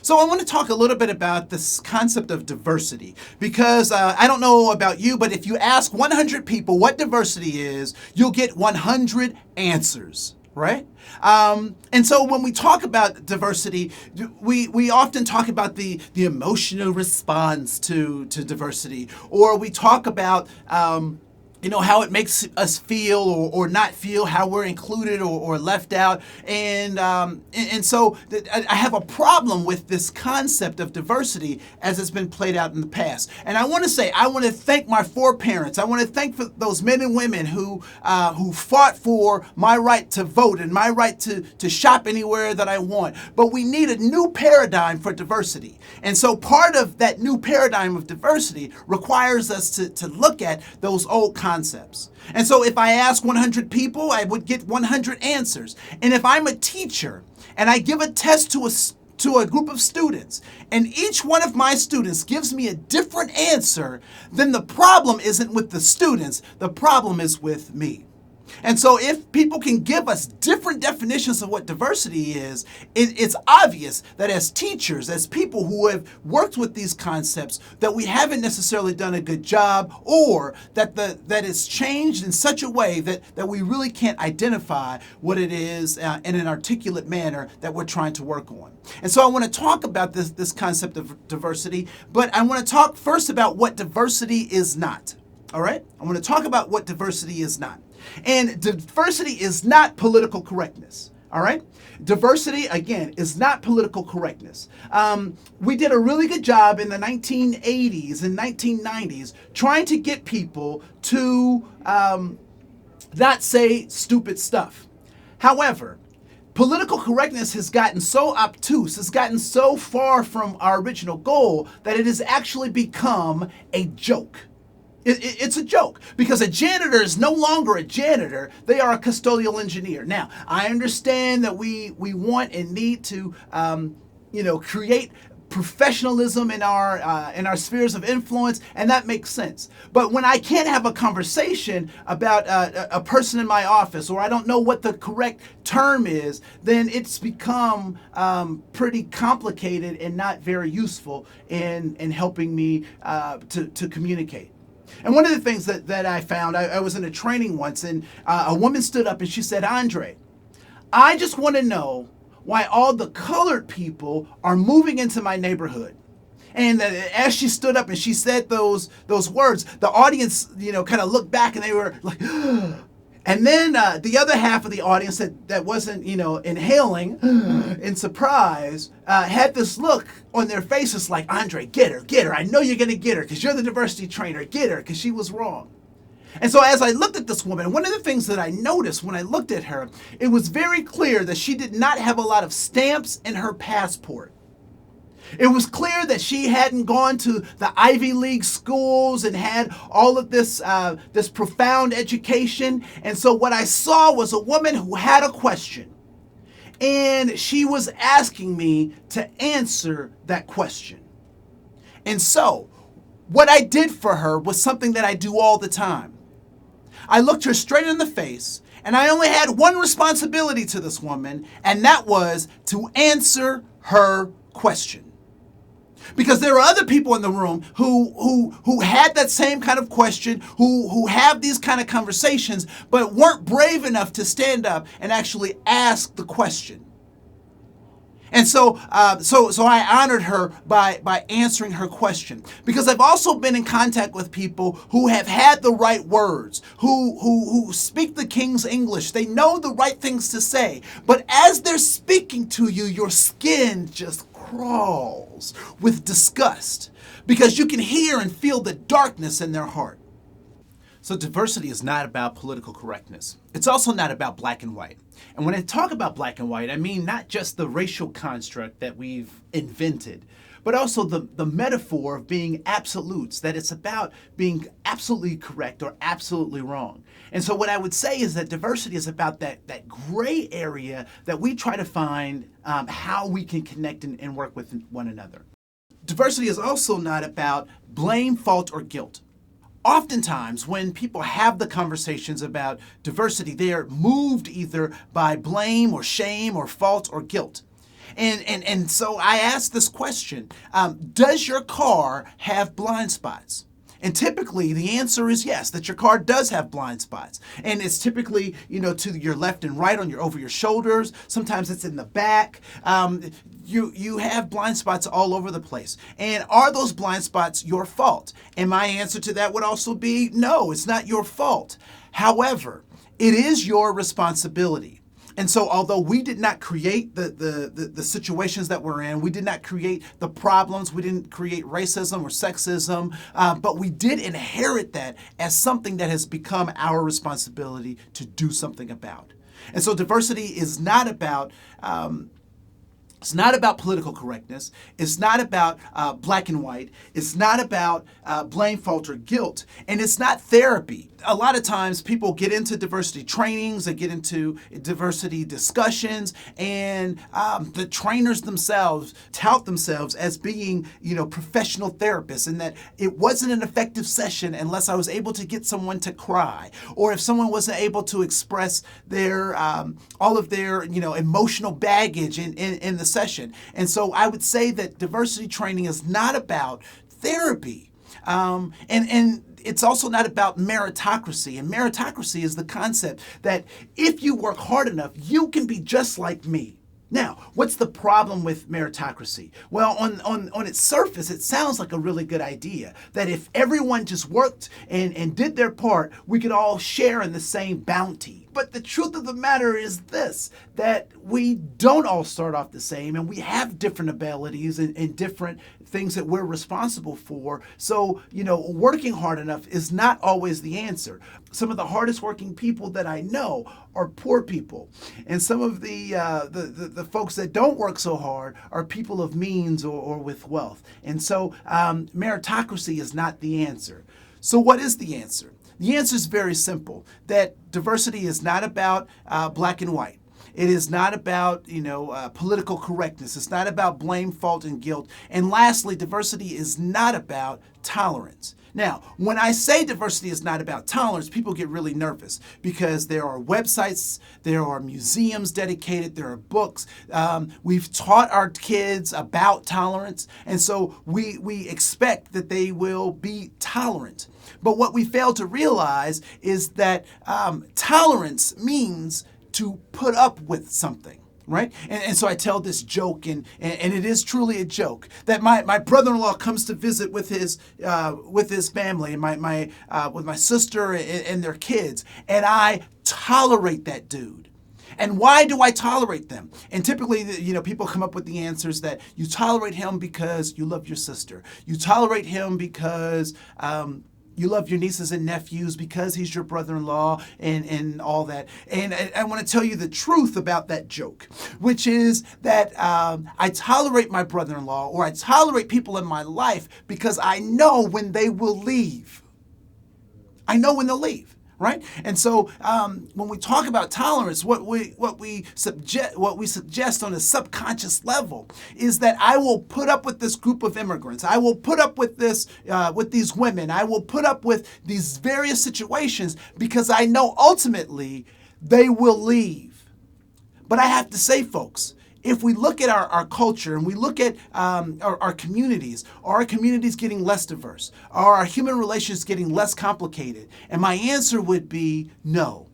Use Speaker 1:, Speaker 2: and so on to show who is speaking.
Speaker 1: So I want to talk a little bit about this concept of diversity because I don't know about you, but if you ask 100 people what diversity is, you'll get 100 answers, right? And so when we talk about diversity, we often talk about the emotional response to diversity, or we talk about how it makes us feel or not feel, how we're included or left out. And so I have a problem with this concept of diversity as it's been played out in the past. And I want to thank my foreparents. I want to thank for those men and women who fought for my right to vote and my right to shop anywhere that I want. But we need a new paradigm for diversity. And so part of that new paradigm of diversity requires us to look at those old concepts. And so if I ask 100 people, I would get 100 answers. And if I'm a teacher and I give a test to a group of students, and each one of my students gives me a different answer, then the problem isn't with the students, the problem is with me. And so if people can give us different definitions of what diversity is, it's obvious that as teachers, as people who have worked with these concepts, that we haven't necessarily done a good job, or that it's changed in such a way that we really can't identify what it is in an articulate manner that we're trying to work on. And so I want to talk about this concept of diversity, but I want to talk first about what diversity is not. All right? I want to talk about what diversity is not. And diversity is not political correctness. All right? Diversity, again, is not political correctness. We did a really good job in the 1980s and 1990s trying to get people to not say stupid stuff. However, political correctness has gotten so obtuse, has gotten so far from our original goal that it has actually become a joke. It's a joke because a janitor is no longer a janitor. They are a custodial engineer. Now, I understand that we want and need to, create professionalism in our spheres of influence, and that makes sense. But when I can't have a conversation about a person in my office, or I don't know what the correct term is, then it's become pretty complicated and not very useful in helping me to communicate. And one of the things that I found, I was in a training once, and a woman stood up and she said, "Andre, I just want to know why all the colored people are moving into my neighborhood." And as she stood up and she said those words, the audience, kind of looked back and they were like, and then the other half of the audience that wasn't, inhaling in surprise, had this look on their faces like, "Andre, get her. I know you're going to get her because you're the diversity trainer. Get her because she was wrong." And so as I looked at this woman, one of the things that I noticed when I looked at her, it was very clear that she did not have a lot of stamps in her passport. It was clear that she hadn't gone to the Ivy League schools and had all of this profound education. And so what I saw was a woman who had a question. And she was asking me to answer that question. And so what I did for her was something that I do all the time. I looked her straight in the face, and I only had one responsibility to this woman, and that was to answer her question. Because there are other people in the room who had that same kind of question, who have these kind of conversations, but weren't brave enough to stand up and actually ask the question. And so I honored her by answering her question, because I've also been in contact with people who have had the right words, who speak the King's English. They know the right things to say, but as they're speaking to you, your skin just crawls with disgust because you can hear and feel the darkness in their heart. So diversity is not about political correctness. It's also not about black and white. And when I talk about black and white, I mean not just the racial construct that we've invented, but also the metaphor of being absolutes, that it's about being absolutely correct or absolutely wrong. And so what I would say is that diversity is about that gray area that we try to find how we can connect and work with one another. Diversity is also not about blame, fault, or guilt. Oftentimes, when people have the conversations about diversity, they are moved either by blame or shame or fault or guilt. And so I asked this question, does your car have blind spots? And typically the answer is yes, that your car does have blind spots. And it's typically, to your left and right over your shoulders. Sometimes it's in the back. You have blind spots all over the place. And are those blind spots your fault? And my answer to that would also be no, it's not your fault. However, it is your responsibility. And so although we did not create the situations that we're in, we did not create the problems, we didn't create racism or sexism, but we did inherit that as something that has become our responsibility to do something about. And so diversity is not about it's not about political correctness. It's not about black and white. It's not about blame, fault, or guilt. And it's not therapy. A lot of times people get into diversity trainings, they get into diversity discussions, and the trainers themselves tout themselves as being, professional therapists, and that it wasn't an effective session unless I was able to get someone to cry, or if someone wasn't able to express their all of their, emotional baggage in the session. And so I would say that diversity training is not about therapy. And it's also not about meritocracy. And meritocracy is the concept that if you work hard enough, you can be just like me. Now, what's the problem with meritocracy? Well, on its surface, it sounds like a really good idea, that if everyone just worked and did their part, we could all share in the same bounty. But the truth of the matter is this, that we don't all start off the same, and we have different abilities and different things that we're responsible for. So, working hard enough is not always the answer. Some of the hardest working people that I know are poor people. And some of the folks that don't work so hard are people of means or with wealth. And so meritocracy is not the answer. So what is the answer? The answer is very simple, that diversity is not about black and white. It is not about, political correctness. It's not about blame, fault, and guilt. And lastly, diversity is not about tolerance. Now, when I say diversity is not about tolerance, people get really nervous because there are websites, there are museums dedicated, there are books. We've taught our kids about tolerance, and so we expect that they will be tolerant. But what we fail to realize is that tolerance means to put up with something. Right? And so I tell this joke, and it is truly a joke, that my brother-in-law comes to visit with his family, and with my sister and their kids, and I tolerate that dude. And why do I tolerate them? And typically, people come up with the answers that you tolerate him because you love your sister. You tolerate him because you love your nieces and nephews because he's your brother-in-law and all that. And I want to tell you the truth about that joke, which is that I tolerate my brother-in-law, or I tolerate people in my life because I know when they will leave. I know when they'll leave. Right? And so when we talk about tolerance, what we suggest on a subconscious level is that I will put up with this group of immigrants. I will put up with this with these women. I will put up with these various situations because I know ultimately they will leave. But I have to say, folks, if we look at our culture and we look at our communities, are our communities getting less diverse? Are our human relations getting less complicated? And my answer would be no.